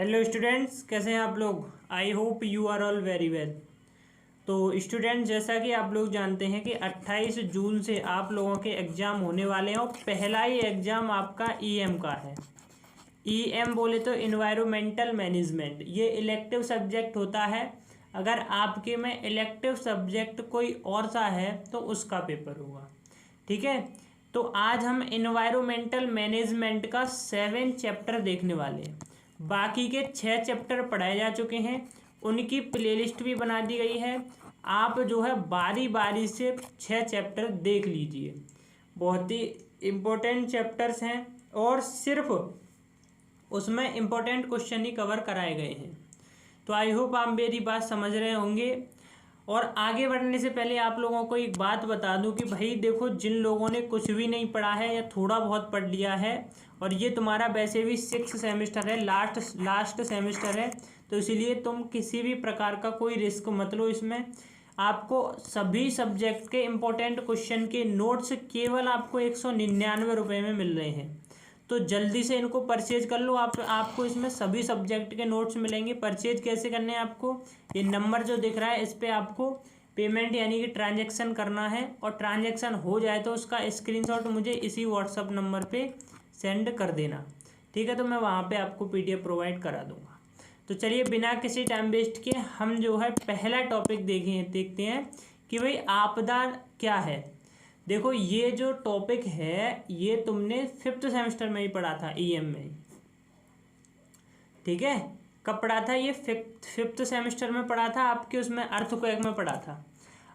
Hello students, कैसे हैं आप लोग। I hope you are all very well. तो स्टूडेंट, जैसा कि आप लोग जानते हैं कि 28 जून से आप लोगों के एग्ज़ाम होने वाले हैं और पहला ही एग्ज़ाम आपका ईएम का है। ईएम बोले तो इन्वायरमेंटल मैनेजमेंट, ये इलेक्टिव सब्जेक्ट होता है। अगर आपके में इलेक्टिव सब्जेक्ट कोई और सा है तो उसका पेपर होगा, ठीक है। तो आज हम इन्वायरमेंटल मैनेजमेंट का 7 चैप्टर देखने वाले हैं। बाकी के 6 चैप्टर पढ़ाए जा चुके हैं, उनकी प्लेलिस्ट भी बना दी गई है। आप जो है बारी बारी से 6 चैप्टर देख लीजिए, बहुत ही इम्पोर्टेंट चैप्टर्स हैं और सिर्फ उसमें इम्पोर्टेंट क्वेश्चन ही कवर कराए गए हैं। तो आई होप आप मेरी बात समझ रहे होंगे। और आगे बढ़ने से पहले आप लोगों को एक बात बता दूं कि भाई देखो, जिन लोगों ने कुछ भी नहीं पढ़ा है या थोड़ा बहुत पढ़ लिया है, और ये तुम्हारा वैसे भी 6th सेमेस्टर है, लास्ट सेमेस्टर है, तो इसीलिए तुम किसी भी प्रकार का कोई रिस्क मत लो। इसमें आपको सभी सब्जेक्ट के इम्पोर्टेंट क्वेश्चन के नोट्स केवल आपको 199 रुपये में मिल रहे हैं। तो जल्दी से इनको परचेज कर लो। आपको इसमें सभी सब्जेक्ट के नोट्स मिलेंगे। परचेज कैसे करने हैं आपको, ये नंबर जो दिख रहा है इस पर आपको पेमेंट यानी कि ट्रांजैक्शन करना है, और ट्रांजैक्शन हो जाए तो उसका स्क्रीनशॉट मुझे इसी व्हाट्सअप नंबर पे सेंड कर देना, ठीक है। तो मैं वहाँ पे आपको PDF प्रोवाइड करा दूँगा। तो चलिए बिना किसी टाइम वेस्ट किए हम जो है पहला टॉपिक देखते हैं कि भाई आपदा क्या है। देखो, ये जो टॉपिक है ये तुमने 5th सेमेस्टर में ही पढ़ा था, ईएम में, ठीक है। कब पढ़ा था ये? 5th सेमेस्टर में पढ़ा था आपके, उसमें अर्थक्वेक में पढ़ा था,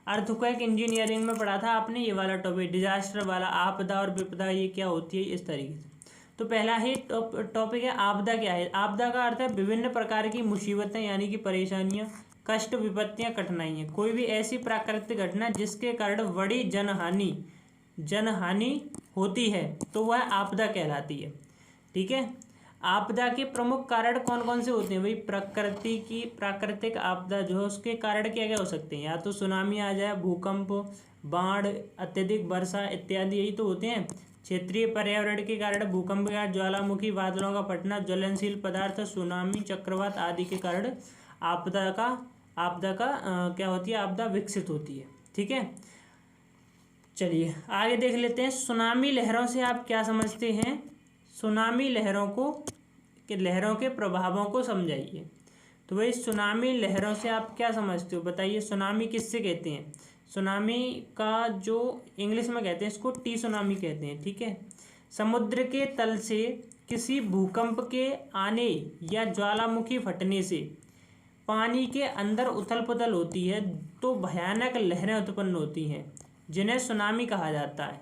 अर्थक्वेक इंजीनियरिंग में पढ़ा था आपने ये वाला टॉपिक, डिजास्टर वाला, आपदा और विपदा ये क्या होती है, इस तरीके से। तो पहला ही टॉपिक है आपदा क्या है। आपदा का अर्थ है विभिन्न प्रकार की मुसीबतें यानी कि परेशानियां, कष्ट, विपत्तियां, कठिनाइयां, कोई भी ऐसी प्राकृतिक घटना जिसके कारण बड़ी जनहानि होती है तो वह आपदा कहलाती है, ठीक है। आपदा के प्रमुख कारण कौन कौन से होते हैं भाई? प्राकृतिक आपदा जो है उसके कारण क्या क्या हो सकते हैं? या तो सुनामी आ जाए, भूकंप, बाढ़, अत्यधिक वर्षा इत्यादि, यही तो होते हैं। क्षेत्रीय पर्यावरण के कारण भूकंप का, ज्वालामुखी, बादलों का फटना, ज्वलनशील पदार्थ, सुनामी, चक्रवात आदि के कारण आपदा का क्या होती है, आपदा विकसित होती है, ठीक है। चलिए आगे देख लेते हैं। सुनामी लहरों से आप क्या समझते हैं? सुनामी लहरों के प्रभावों को समझाइए। तो भाई सुनामी लहरों से आप क्या समझते हो, बताइए। सुनामी किससे कहते हैं? सुनामी का जो इंग्लिश में कहते हैं इसको सुनामी कहते हैं, ठीक है। समुद्र के तल से किसी भूकंप के आने या ज्वालामुखी फटने से पानी के अंदर उथल पुथल होती है तो भयानक लहरें उत्पन्न होती हैं, जिन्हें सुनामी कहा जाता है।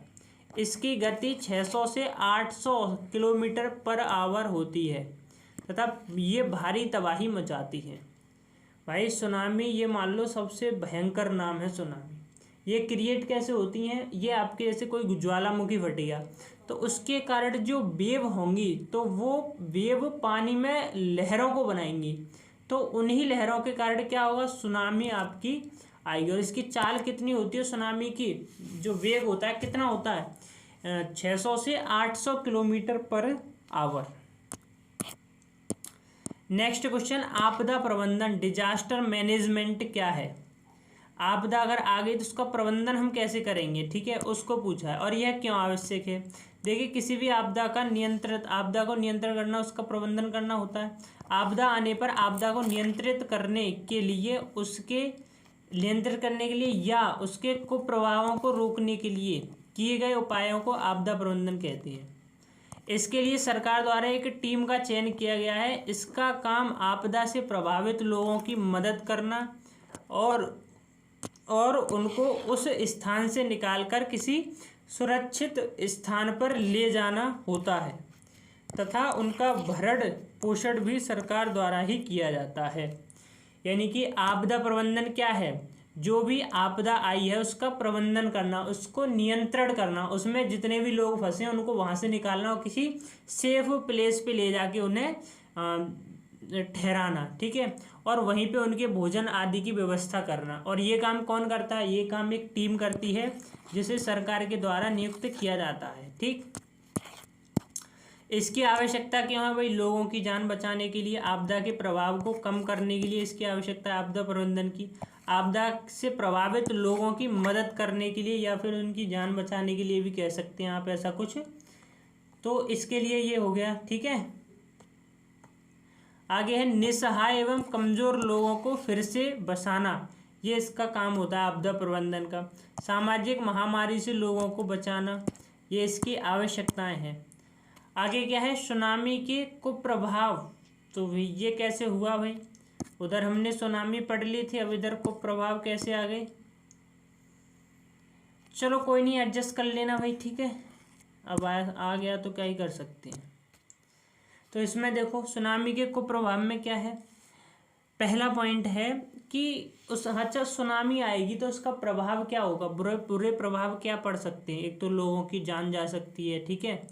इसकी गति 600 से 800 किलोमीटर पर आवर होती है तथा ये भारी तबाही मचाती है। भाई सुनामी, ये मान लो सबसे भयंकर नाम है सुनामी। ये क्रिएट कैसे होती हैं? ये आपके जैसे कोई ज्वालामुखी फट गया तो उसके कारण जो वेव होंगी तो वो वेव पानी में लहरों को बनाएंगी, तो उन्हीं लहरों के कारण क्या होगा, सुनामी आपकी आएगी। और इसकी चाल कितनी होती है सुनामी की, जो वेग होता है कितना होता है, 600 से 800 kilometre per hour. Next question, आपदा प्रबंधन, डिजास्टर मैनेजमेंट क्या है? आपदा अगर आ गई तो उसका प्रबंधन हम कैसे करेंगे, ठीक है, उसको पूछा है। और यह क्यों आवश्यक है? देखिए, किसी भी आपदा को नियंत्रण करना, उसका प्रबंधन करना होता है। आपदा आने पर आपदा को नियंत्रित करने के लिए या उसके कुप्रभावों को रोकने के लिए किए गए उपायों को आपदा प्रबंधन कहते हैं। इसके लिए सरकार द्वारा एक टीम का चयन किया गया है। इसका काम आपदा से प्रभावित लोगों की मदद करना और उनको उस स्थान से निकालकर किसी सुरक्षित स्थान पर ले जाना होता है तथा उनका भरण पोषण भी सरकार द्वारा ही किया जाता है। यानी कि आपदा प्रबंधन क्या है? जो भी आपदा आई है उसका प्रबंधन करना, उसको नियंत्रण करना, उसमें जितने भी लोग फंसे हैं उनको वहाँ से निकालना और किसी सेफ प्लेस पे ले जाके उन्हें ठहराना, ठीक है, और वहीं पे उनके भोजन आदि की व्यवस्था करना। और ये काम कौन करता है? ये काम एक टीम करती है जिसे सरकार के द्वारा नियुक्त किया जाता है, ठीक। इसकी आवश्यकता क्यों है भाई? लोगों की जान बचाने के लिए, आपदा के प्रभाव को कम करने के लिए इसकी आवश्यकता है आपदा प्रबंधन की, आपदा से प्रभावित लोगों की मदद करने के लिए, या फिर उनकी जान बचाने के लिए भी कह सकते हैं आप ऐसा कुछ। तो इसके लिए ये हो गया, ठीक है। आगे है निसहाय एवं कमजोर लोगों को फिर से बसाना, ये इसका काम होता है आपदा प्रबंधन का। सामाजिक महामारी से लोगों को बचाना, ये इसकी आवश्यकताएं हैं। आगे क्या है? सुनामी के कुप्रभाव, तो ये कैसे हुआ भाई? उधर हमने सुनामी पढ़ ली थी, अब इधर कुप्रभाव कैसे आ गए? चलो कोई नहीं, एडजस्ट कर लेना भाई, ठीक है। अब आ गया तो क्या ही कर सकते हैं। तो इसमें देखो सुनामी के कुप्रभाव में क्या है। पहला पॉइंट है कि अच्छा सुनामी आएगी तो उसका प्रभाव क्या होगा, बुरे प्रभाव क्या पड़ सकते हैं। एक तो लोगों की जान जा सकती है, ठीक है,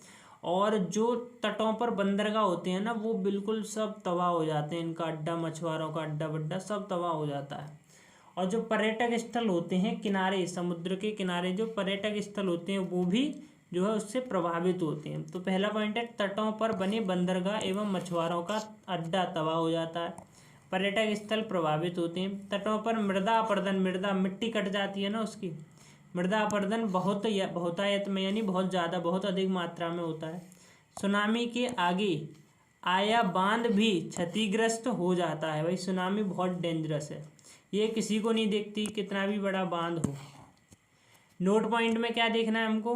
और जो तटों पर बंदरगाह होते हैं ना, वो बिल्कुल सब तबाह हो जाते हैं, इनका अड्डा, मछुआरों का अड्डा बड्डा सब तबाह हो जाता है। और जो पर्यटक स्थल होते हैं किनारे, समुद्र के किनारे जो पर्यटक स्थल होते हैं वो भी जो है उससे प्रभावित होते हैं। तो पहला पॉइंट है तटों पर बने बंदरगाह एवं मछुआरों का अड्डा तबाह हो जाता है, पर्यटक स्थल प्रभावित होते हैं। तटों पर मृदा अपरदन, मृदा मिट्टी कट जाती है ना उसकी, मृदा अपरदन बहुतायत में यानी बहुत ज़्यादा, बहुत अधिक मात्रा में होता है। सुनामी के आगे आया बांध भी क्षतिग्रस्त हो जाता है। भाई सुनामी बहुत डेंजरस है, ये किसी को नहीं देखती कितना भी बड़ा बांध हो। नोट पॉइंट में क्या देखना है हमको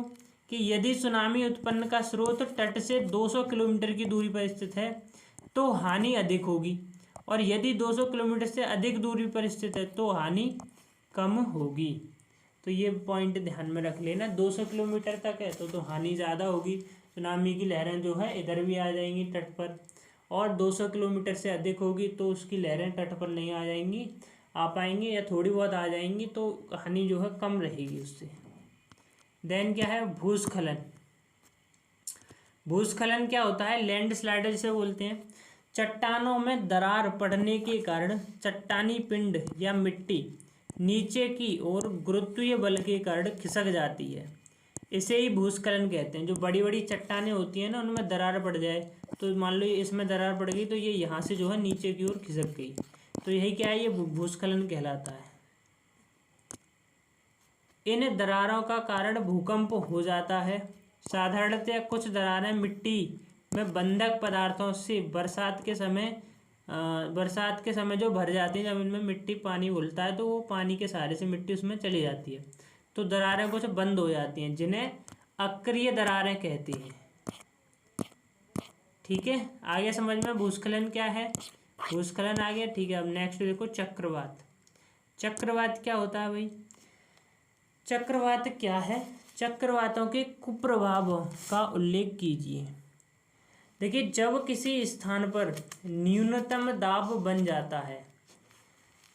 कि यदि सुनामी उत्पन्न का स्रोत तट से 200 किलोमीटर की दूरी पर स्थित है तो हानि अधिक होगी, और यदि 200 किलोमीटर से अधिक दूरी पर स्थित है तो हानि कम होगी। तो ये पॉइंट ध्यान में रख लेना, 200 किलोमीटर तक है तो हानि ज़्यादा होगी, सुनामी की लहरें जो है इधर भी आ जाएंगी तट पर, और 200 किलोमीटर से अधिक होगी तो उसकी लहरें तट पर नहीं आ जाएंगी, आ पाएंगी या थोड़ी बहुत आ जाएंगी, तो हानि जो है कम रहेगी उससे। देन क्या है? भूस्खलन। भूस्खलन क्या होता है? लैंड स्लाइड जिसे बोलते हैं। चट्टानों में दरार पड़ने के कारण चट्टानी पिंड या मिट्टी नीचे की ओर गुरुत्वीय बल के कारण खिसक जाती है, इसे ही भूस्खलन कहते हैं। जो बड़ी बड़ी चट्टानें होती हैं ना, उनमें दरार पड़ जाए, तो मान लो इसमें दरार पड़ गई तो ये यहाँ से जो है नीचे की ओर खिसक गई, तो यही क्या है? ये भूस्खलन कहलाता है। इन दरारों का कारण भूकंप हो जाता है। साधारणतः कुछ दरारें मिट्टी में बंधक पदार्थों से बरसात के समय जो भर जाती है, जब इनमें मिट्टी पानी घुलता है तो वो पानी के सहारे से मिट्टी उसमें चली जाती है, तो दरारें कुछ बंद हो जाती हैं, जिन्हें अक्रिय दरारें कहते हैं। ठीक है, आगे समझ में भूस्खलन क्या है? भूस्खलन आ गया, ठीक है। अब नेक्स्ट देखो चक्रवात। चक्रवात क्या होता है भाई? चक्रवात क्या है? चक्रवातों के कुप्रभावों का उल्लेख कीजिए। देखिए, जब किसी स्थान पर न्यूनतम दाब बन जाता है,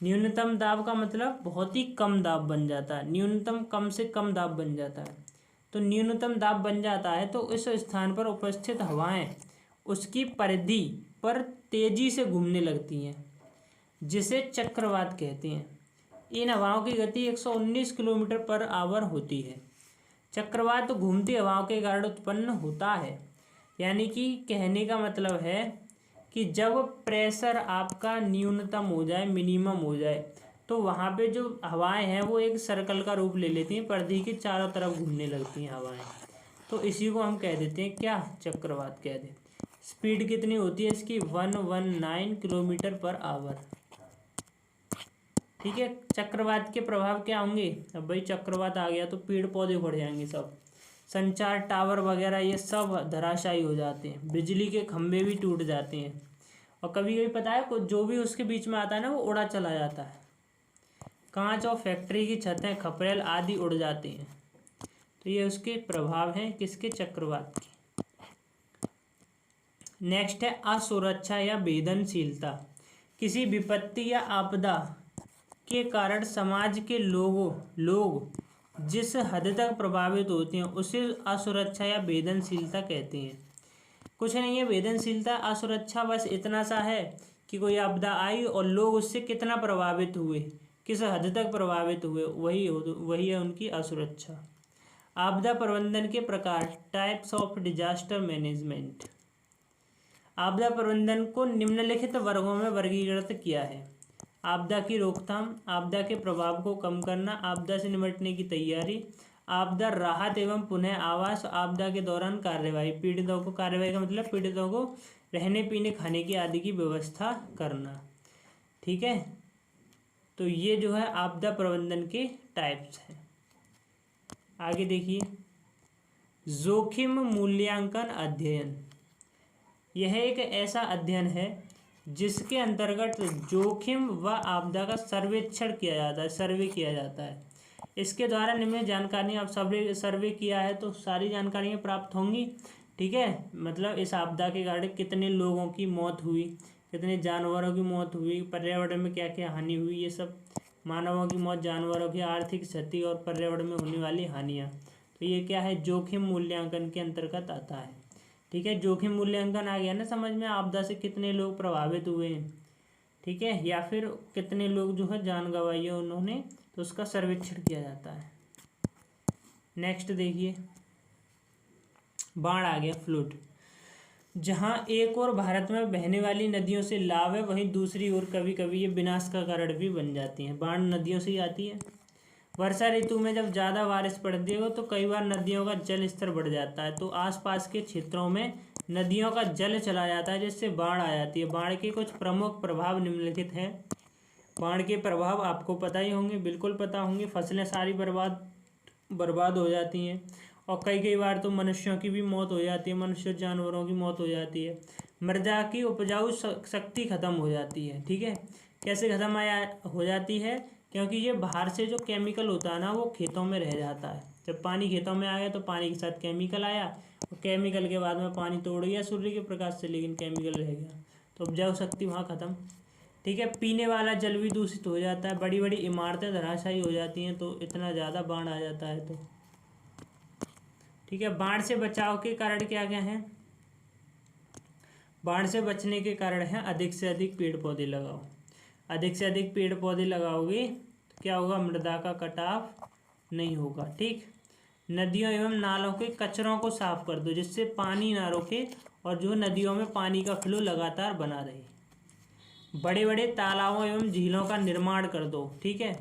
न्यूनतम दाब का मतलब बहुत ही कम दाब बन जाता है, न्यूनतम कम से कम दाब बन जाता है, तो न्यूनतम दाब बन जाता है तो उस स्थान पर उपस्थित हवाएं उसकी परिधि पर तेजी से घूमने लगती हैं, जिसे चक्रवात कहते हैं। इन हवाओं की गति 119 किलोमीटर पर आवर होती है। चक्रवात घूमती हवाओं के कारण उत्पन्न होता है, यानी कि कहने का मतलब है कि जब प्रेशर आपका न्यूनतम हो जाए, मिनिमम हो जाए, तो वहाँ पे जो हवाएं हैं वो एक सर्कल का रूप ले लेती हैं, परिधि के चारों तरफ घूमने लगती हैं हवाएं, तो इसी को हम कह देते हैं क्या? चक्रवात कह देते हैं। स्पीड कितनी होती है इसकी? 119 किलोमीटर पर आवर। ठीक है, चक्रवात के प्रभाव क्या होंगे? अब भाई चक्रवात आ गया तो पेड़ पौधे उखड़ जाएंगे सब, संचार टावर वगैरह ये सब धराशायी हो जाते हैं, बिजली के खंभे भी टूट जाते हैं, और कभी कभी पता है कुछ जो भी उसके बीच में आता है ना वो उड़ा चला जाता है, कांच और फैक्ट्री की छतें, खपरेल आदि उड़ जाते हैं। तो ये उसके प्रभाव हैं किसके? चक्रवात के। नेक्स्ट है असुरक्षा या वेदनशीलता। किसी विपत्ति या आपदा के कारण समाज के लोग जिस हद तक प्रभावित होते हैं उसे असुरक्षा या वेदनशीलता कहते हैं। कुछ नहीं है वेदनशीलता, असुरक्षा बस इतना सा है कि कोई आपदा आई और लोग उससे कितना प्रभावित हुए, किस हद तक प्रभावित हुए, वही है उनकी असुरक्षा। आपदा प्रबंधन के प्रकार, टाइप्स ऑफ डिजास्टर मैनेजमेंट। आपदा प्रबंधन को निम्नलिखित वर्गों में वर्गीकृत किया है। आपदा की रोकथाम, आपदा के प्रभाव को कम करना, आपदा से निपटने की तैयारी, आपदा राहत एवं पुनः आवास, आपदा के दौरान कार्यवाही, पीड़ितों को, कार्यवाही का मतलब पीड़ितों को रहने पीने खाने की आदि की व्यवस्था करना। ठीक है, तो ये जो है आपदा प्रबंधन के टाइप्स हैं। आगे देखिए, जोखिम मूल्यांकन अध्ययन। यह एक ऐसा अध्ययन है जिसके अंतर्गत जोखिम व आपदा का सर्वेक्षण किया जाता है, सर्वे किया जाता है। इसके द्वारा निम्न जानकारी, आप सर्वे किया है तो सारी जानकारियाँ प्राप्त होंगी। ठीक है, मतलब इस आपदा के कारण कितने लोगों की मौत हुई, कितने जानवरों की मौत हुई, पर्यावरण में क्या क्या हानि हुई, ये सब, मानवों की मौत, जानवरों की आर्थिक क्षति और पर्यावरण में होने वाली हानियाँ। तो ये क्या है, जोखिम मूल्यांकन के अंतर्गत आता है। ठीक है, जोखिम मूल्यांकन आ गया ना समझ में, आपदा से कितने लोग प्रभावित हुए हैं, ठीक है, या फिर कितने लोग जो है जान गंवाई है उन्होंने, तो उसका सर्वेक्षण किया जाता है। नेक्स्ट देखिए, बाढ़ आ गया, फ्लड। जहाँ एक और भारत में बहने वाली नदियों से लाभ है, वहीं दूसरी ओर कभी कभी ये विनाश का कारण भी बन जाती हैं। बाढ़ नदियों से ही आती है। वर्षा ऋतु में जब ज़्यादा बारिश पड़ती है तो कई बार नदियों का जल स्तर बढ़ जाता है, तो आसपास के क्षेत्रों में नदियों का जल चला जाता है, जिससे बाढ़ आ जाती है। बाढ़ के कुछ प्रमुख प्रभाव निम्नलिखित हैं। बाढ़ के प्रभाव आपको पता ही होंगे, बिल्कुल पता होंगे। फसलें सारी बर्बाद हो जाती हैं, और कई बार तो मनुष्यों की भी मौत हो जाती है, मनुष्य जानवरों की मौत हो जाती है। मृदा की उपजाऊ शक्ति खत्म हो जाती है। ठीक है, कैसे खत्म हो जाती है, क्योंकि ये बाहर से जो केमिकल होता है ना, वो खेतों में रह जाता है। जब पानी खेतों में आ गया तो पानी के साथ केमिकल आया, और केमिकल के बाद में पानी तोड़ गया सूर्य के प्रकाश से, लेकिन केमिकल रह गया, तो उपजाऊ शक्ति वहाँ खत्म। ठीक है, पीने वाला जल भी दूषित हो जाता है, बड़ी बड़ी इमारतें धराशायी हो जाती हैं, तो इतना ज़्यादा बाढ़ आ जाता है। तो ठीक है, बाढ़ से बचाव के कारण क्या क्या हैं? बाढ़ से बचने के कारण है अधिक से अधिक पेड़ पौधे लगाओ। अधिक से अधिक पेड़ पौधे लगाओगे तो क्या होगा, मृदा का कटाव नहीं होगा। ठीक, नदियों एवं नालों के कचरों को साफ कर दो, जिससे पानी ना रोके और जो नदियों में पानी का फ्लो लगातार बना रहे। बड़े बड़े तालाबों एवं झीलों का निर्माण कर दो। ठीक है,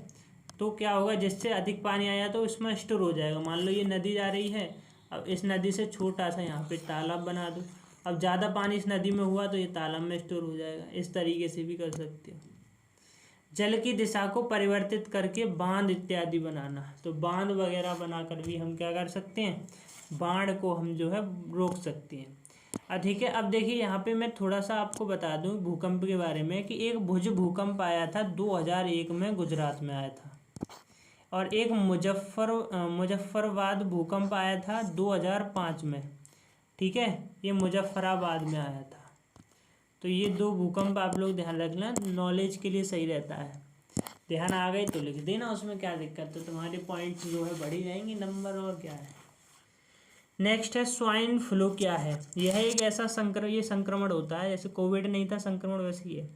तो क्या होगा, जिससे अधिक पानी आया तो इसमें स्टोर हो जाएगा। मान लो ये नदी जा रही है, अब इस नदी से छोटा सा यहाँ पे तालाब बना दो, अब ज़्यादा पानी इस नदी में हुआ तो ये तालाब में स्टोर हो जाएगा। इस तरीके से भी कर सकते हो। जल की दिशा को परिवर्तित करके बांध इत्यादि बनाना, तो बांध वगैरह बनाकर भी हम क्या कर सकते हैं, बाढ़ को हम जो है रोक सकते हैं। ठीक है, अब देखिए यहाँ पे मैं थोड़ा सा आपको बता दूं भूकंप के बारे में, कि एक भुज भूकंप आया था 2001 में, गुजरात में आया था, और एक मुजफ्फराबाद भूकंप आया था 2005 में। ठीक है, ये मुजफ्फराबाद में आया था। तो ये दो भूकंप आप लोग ध्यान रखना, नॉलेज के लिए सही रहता है। ध्यान आ गए तो लिख देना, उसमें क्या दिक्कत है, तुम्हारे पॉइंट्स जो है बढ़ ही जाएंगे नंबर, और क्या है। नेक्स्ट है स्वाइन फ्लू क्या है। यह एक ऐसा संक्रमण होता है, जैसे कोविड नहीं था संक्रमण, वैसे ही है।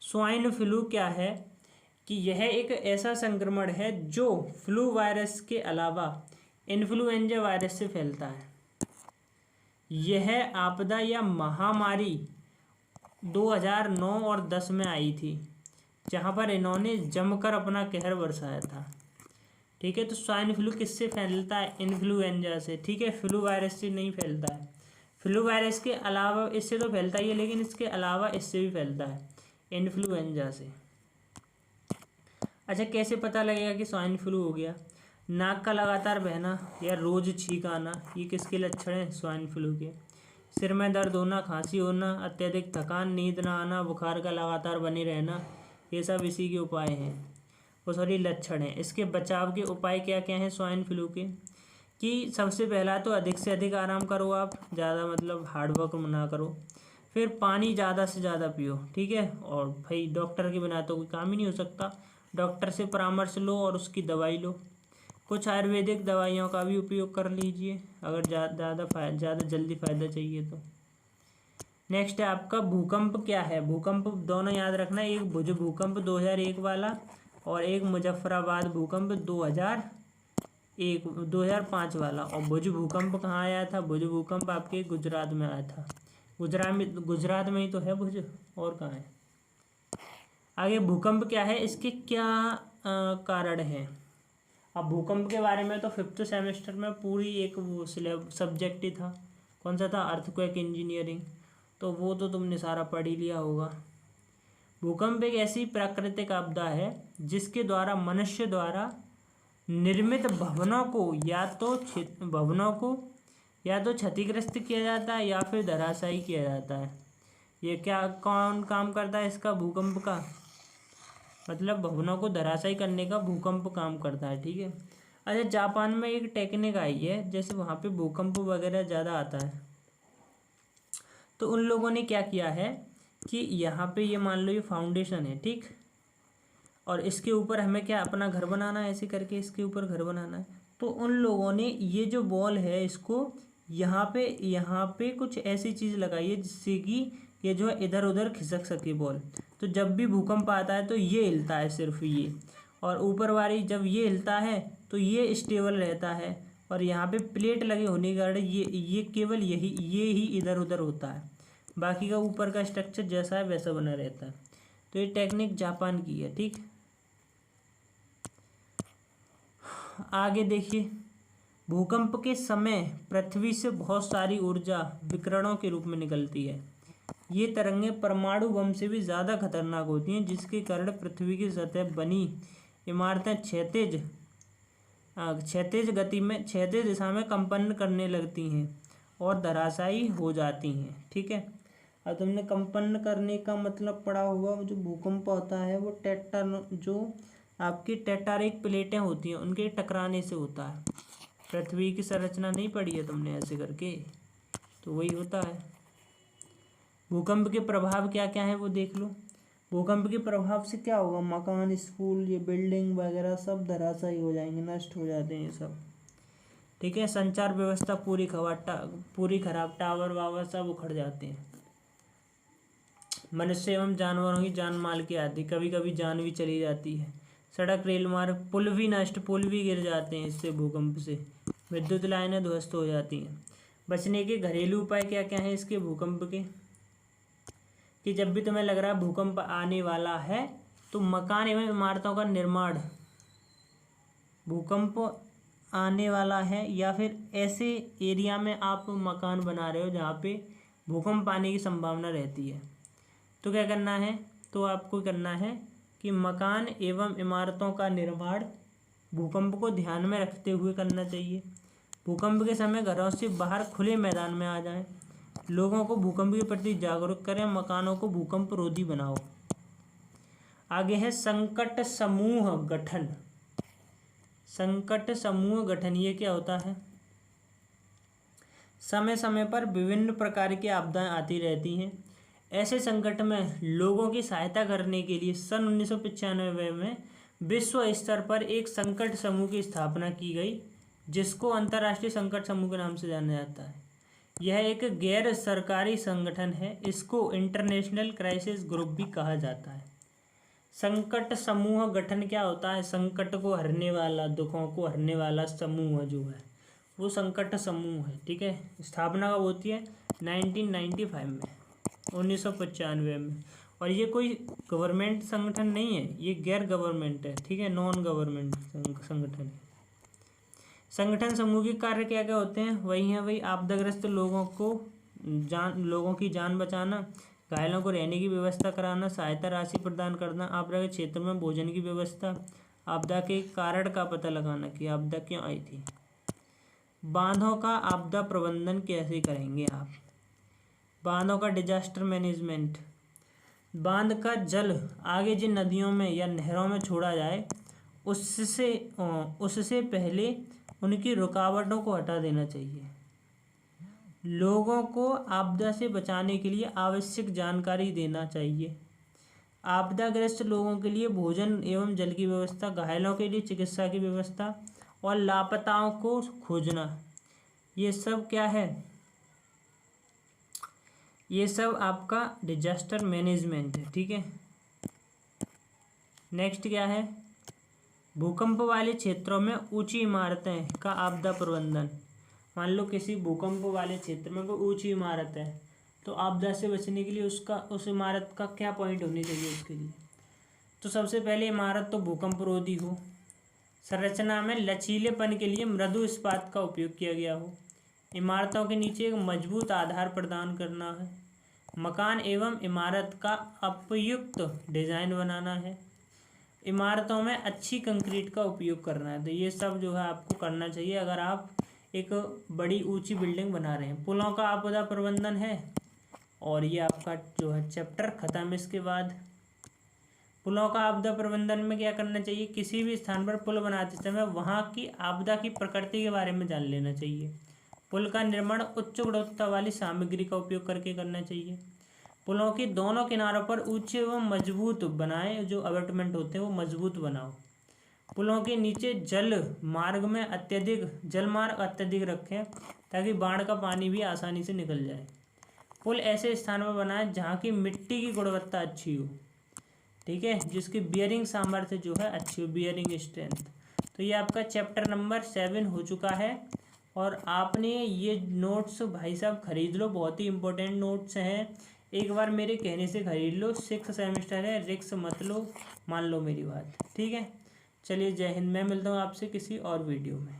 स्वाइन फ्लू क्या है, कि यह एक ऐसा संक्रमण है जो फ्लू वायरस के अलावा इन्फ्लुएंजा वायरस से फैलता है। यह आपदा या महामारी 2009 और 10 में आई थी, जहां पर इन्होंने जमकर अपना कहर बरसाया था। ठीक है, तो स्वाइन फ्लू किससे फैलता है, इन्फ्लुएंजा से। ठीक है, फ्लू वायरस से नहीं फैलता है। फ्लू वायरस के अलावा इससे तो फैलता ही है, लेकिन इसके अलावा इससे भी फैलता है, इन्फ्लुएंजा से। अच्छा, कैसे पता लगेगा कि स्वाइन फ्लू हो गया? नाक का लगातार बहना या रोज छींक आना, ये किसके लक्षण हैं, स्वाइन फ्लू के। सिर में दर्द होना, खांसी होना, अत्यधिक थकान, नींद ना आना, बुखार का लगातार बने रहना, ये सब इसी के उपाय हैं, वो सॉरी लक्षण हैं। इसके बचाव के उपाय क्या क्या हैं स्वाइन फ्लू के, कि सबसे पहला तो अधिक से अधिक आराम करो, आप ज़्यादा मतलब हार्ड वर्क ना करो। फिर पानी ज़्यादा से ज़्यादा पियो। ठीक है, और भाई डॉक्टर के बिना तो कोई काम ही नहीं हो सकता, डॉक्टर से परामर्श लो और उसकी दवाई लो। कुछ आयुर्वेदिक दवाइयों का भी उपयोग कर लीजिए अगर ज़्यादा जल्दी फ़ायदा चाहिए तो। नेक्स्ट है आपका भूकंप क्या है। भूकंप दोनों याद रखना, एक भुज भूकंप 2001 वाला और एक मुजफ्फराबाद भूकंप एक 2005 वाला। और भुज भूकंप कहाँ आया था? भुज भूकंप आपके गुजरात में आया था। गुजरात में ही तो है भुज, और कहाँ है? आगे भूकंप क्या है, इसके क्या कारण है? अब भूकंप के बारे में तो 5th सेमेस्टर में पूरी एक वो सब्जेक्ट ही था। कौन सा था? Earthquake engineering. तो वो तो तुमने सारा पढ़ ही लिया होगा। भूकंप एक ऐसी प्राकृतिक आपदा है जिसके द्वारा मनुष्य द्वारा निर्मित भवनों को या तो क्षतिग्रस्त किया जाता है या फिर धराशायी किया जाता है। ये क्या कौन काम करता है इसका? भूकंप का मतलब भवनों को धराशायी करने का भूकंप काम करता है। ठीक है। अच्छा, जापान में एक टेक्निक आई है, जैसे वहाँ पे भूकंप वगैरह ज़्यादा आता है, तो उन लोगों ने क्या किया है कि यहाँ पे ये मान लो ये फाउंडेशन है, ठीक, और इसके ऊपर हमें क्या अपना घर बनाना है, ऐसे करके इसके ऊपर घर बनाना है। तो उन लोगों ने ये जो बॉल है इसको यहाँ पे कुछ ऐसी चीज़ लगाई है जिससे कि ये जो है इधर उधर खिसक सके बॉल। तो जब भी भूकंप आता है तो ये हिलता है, सिर्फ ये, और ऊपर वाली जब ये हिलता है तो ये स्टेबल रहता है, और यहाँ पे प्लेट लगे होने के कारण ये केवल ये ही इधर उधर होता है, बाकी का ऊपर का स्ट्रक्चर जैसा है वैसा बना रहता है। तो ये टेक्निक जापान की है। ठीक, आगे देखिए, भूकंप के समय पृथ्वी से बहुत सारी ऊर्जा विकिरणों के रूप में निकलती है। ये तरंगें परमाणु बम से भी ज़्यादा खतरनाक होती हैं, जिसके कारण पृथ्वी की सतह बनी इमारतें क्षैतिज दिशा में कंपन करने लगती हैं और धराशायी हो जाती हैं। ठीक है। अब तुमने कंपन करने का मतलब पढ़ा होगा, जो भूकंप होता है वो जो आपकी टेक्टोनिक प्लेटें होती हैं उनके टकराने से होता है। पृथ्वी की संरचना नहीं पढ़ी है तुमने ऐसे करके? तो वही होता है। भूकंप के प्रभाव क्या क्या है वो देख लो। भूकंप के प्रभाव से क्या होगा? मकान, स्कूल, ये बिल्डिंग वगैरह सब धराशायी हो जाएंगे, नष्ट हो जाते हैं ये सब। ठीक है। संचार व्यवस्था पूरी खराब, टावर वावर सब उखड़ जाते हैं। मनुष्य एवं जानवरों की जान माल की आती, कभी कभी जान भी चली जाती है। सड़क, रेल मार्ग, पुल भी गिर जाते हैं इससे, भूकंप से। विद्युत लाइनें ध्वस्त हो जाती हैं। बचने के घरेलू उपाय क्या क्या हैं इसके भूकंप के? कि जब भी तुम्हें लग रहा है भूकंप आने वाला है तो मकान एवं इमारतों का निर्माण, भूकंप आने वाला है या फिर ऐसे एरिया में आप मकान बना रहे हो जहाँ पे भूकंप आने की संभावना रहती है, तो क्या करना है? तो आपको करना है कि मकान एवं इमारतों का निर्माण भूकंप को ध्यान में रखते हुए करना चाहिए। भूकंप के समय घरों से बाहर खुले मैदान में आ जाएं। लोगों को भूकंप के प्रति जागरूक करें। मकानों को भूकंप रोधी बनाओ। आगे है संकट समूह गठन। संकट समूह गठन ये क्या होता है? समय समय पर विभिन्न प्रकार की आपदाएं आती रहती हैं। ऐसे संकट में लोगों की सहायता करने के लिए सन 1995 में विश्व स्तर पर एक संकट समूह की स्थापना की गई, जिसको अंतर्राष्ट्रीय संकट समूह के नाम से जाना जाता है। यह एक गैर सरकारी संगठन है। इसको इंटरनेशनल क्राइसिस ग्रुप भी कहा जाता है। संकट समूह गठन क्या होता है? संकट को हरने वाला, दुखों को हरने वाला समूह जो है वो संकट समूह है। ठीक है। स्थापना कब होती है? 1995 में, 1995 में। और ये कोई गवर्नमेंट संगठन नहीं है, ये गैर गवर्नमेंट है। ठीक है, नॉन गवर्नमेंट संगठन है। संगठन समूह के कार्य क्या क्या होते हैं? वही आपदाग्रस्त लोगों की जान बचाना, घायलों को रहने की व्यवस्था कराना, सहायता राशि प्रदान करना, आपदा के क्षेत्र में भोजन की व्यवस्था, आपदा के कारण का पता लगाना कि आपदा क्यों आई थी। बांधों का आपदा प्रबंधन कैसे करेंगे आप? बांधों का डिजास्टर मैनेजमेंट। बांध का जल आगे जिन नदियों में या नहरों में छोड़ा जाए उससे पहले उनकी रुकावटों को हटा देना चाहिए। लोगों को आपदा से बचाने के लिए आवश्यक जानकारी देना चाहिए। आपदाग्रस्त लोगों के लिए भोजन एवं जल की व्यवस्था, घायलों के लिए चिकित्सा की व्यवस्था और लापताओं को खोजना, ये सब क्या है? ये सब आपका डिजास्टर मैनेजमेंट है। ठीक है। नेक्स्ट क्या है? भूकंप वाले क्षेत्रों में ऊंची इमारतें का आपदा प्रबंधन। मान लो किसी भूकंप वाले क्षेत्र में कोई ऊंची इमारत है, तो आपदा से बचने के लिए उस इमारत का क्या पॉइंट होनी चाहिए उसके लिए। तो सबसे पहले इमारत तो भूकंप रोधी हो, संरचना में लचीलेपन के लिए मृदु इस्पात का उपयोग किया गया हो, इमारतों के नीचे एक मजबूत आधार प्रदान करना है, मकान एवं इमारत का उपयुक्त डिजाइन बनाना है, इमारतों में अच्छी कंक्रीट का उपयोग करना है। तो ये सब जो है आपको करना चाहिए अगर आप एक बड़ी ऊंची बिल्डिंग बना रहे हैं। पुलों का आपदा प्रबंधन है, और ये आपका जो है चैप्टर खत्म। इसके बाद पुलों का आपदा प्रबंधन में क्या करना चाहिए, किसी भी स्थान पर पुल बनाते समय वहाँ की आपदा की प्रकृति के बारे में जान लेना चाहिए। पुल का निर्माण उच्च गुणवत्ता वाली सामग्री का उपयोग करके करना चाहिए। पुलों के दोनों किनारों पर ऊंचे एवं मजबूत बनाएं, जो अबटमेंट होते हैं वो मजबूत बनाओ। पुलों के नीचे जलमार्ग अत्यधिक रखें ताकि बाढ़ का पानी भी आसानी से निकल जाए। पुल ऐसे स्थान पर बनाएं जहाँ की मिट्टी की गुणवत्ता अच्छी हो, ठीक है, जिसकी बियरिंग सामर्थ्य जो है अच्छी हो, बियरिंग स्ट्रेंथ। तो ये आपका चैप्टर नंबर 7 हो चुका है, और आपने ये नोट्स भाई साहब खरीद लो, बहुत ही इंपॉर्टेंट नोट्स हैं। एक बार मेरे कहने से खरीद लो, 6th सेमेस्टर है, रिक्स मत लो, मान लो मेरी बात, ठीक है। चलिए, जय हिंद। मैं मिलता हूँ आपसे किसी और वीडियो में।